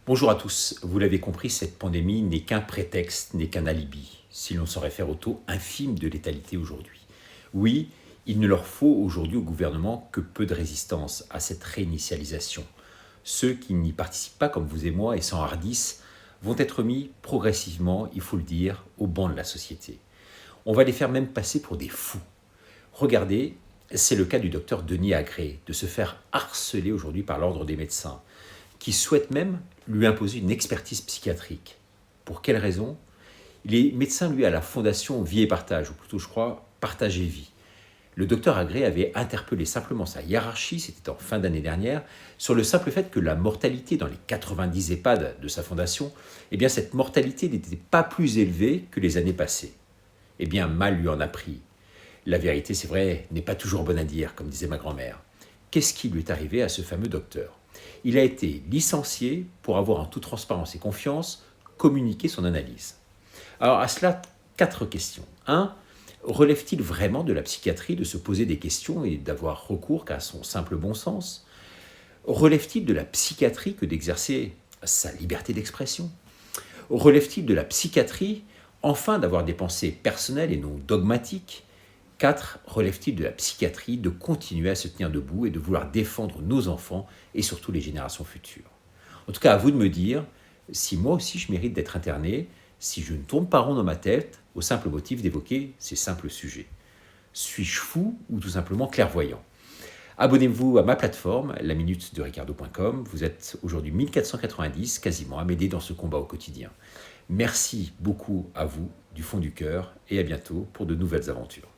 Bonjour à tous, vous l'avez compris, cette pandémie n'est qu'un prétexte, n'est qu'un alibi, si l'on s'en réfère au taux infime de létalité aujourd'hui. Oui, il ne leur faut aujourd'hui au gouvernement que peu de résistance à cette réinitialisation. Ceux qui n'y participent pas, comme vous et moi, et s'enhardissent, vont être mis progressivement, il faut le dire, au banc de la société. On va les faire même passer pour des fous. Regardez, c'est le cas du docteur Denis Agré, de se faire harceler aujourd'hui par l'ordre des médecins, qui souhaite même lui imposer une expertise psychiatrique. Pour quelle raison? Il est médecin, lui, à la fondation Vie et Partage, ou plutôt, je crois, Partage et Vie. Le docteur Agré avait interpellé simplement sa hiérarchie, c'était en fin d'année dernière, sur le simple fait que la mortalité dans les 90 EHPAD de sa fondation, eh bien cette mortalité n'était pas plus élevée que les années passées. Eh bien, mal lui en a pris. La vérité, c'est vrai, n'est pas toujours bonne à dire, comme disait ma grand-mère. Qu'est-ce qui lui est arrivé à ce fameux docteur? Il a été licencié pour avoir en toute transparence et confiance communiqué son analyse. Alors à cela, 4 questions. 1. Relève-t-il vraiment de la psychiatrie de se poser des questions et d'avoir recours qu'à son simple bon sens? Relève-t-il de la psychiatrie que d'exercer sa liberté d'expression? Relève-t-il de la psychiatrie, enfin, d'avoir des pensées personnelles et non dogmatiques? 4. Relève-t-il de la psychiatrie de continuer à se tenir debout et de vouloir défendre nos enfants et surtout les générations futures? En tout cas, à vous de me dire si moi aussi je mérite d'être interné, si je ne tourne pas rond dans ma tête au simple motif d'évoquer ces simples sujets. Suis-je fou ou tout simplement clairvoyant? Abonnez-vous à ma plateforme, laminutedericardo.com. Vous êtes aujourd'hui 1490 quasiment à m'aider dans ce combat au quotidien. Merci beaucoup à vous du fond du cœur et à bientôt pour de nouvelles aventures.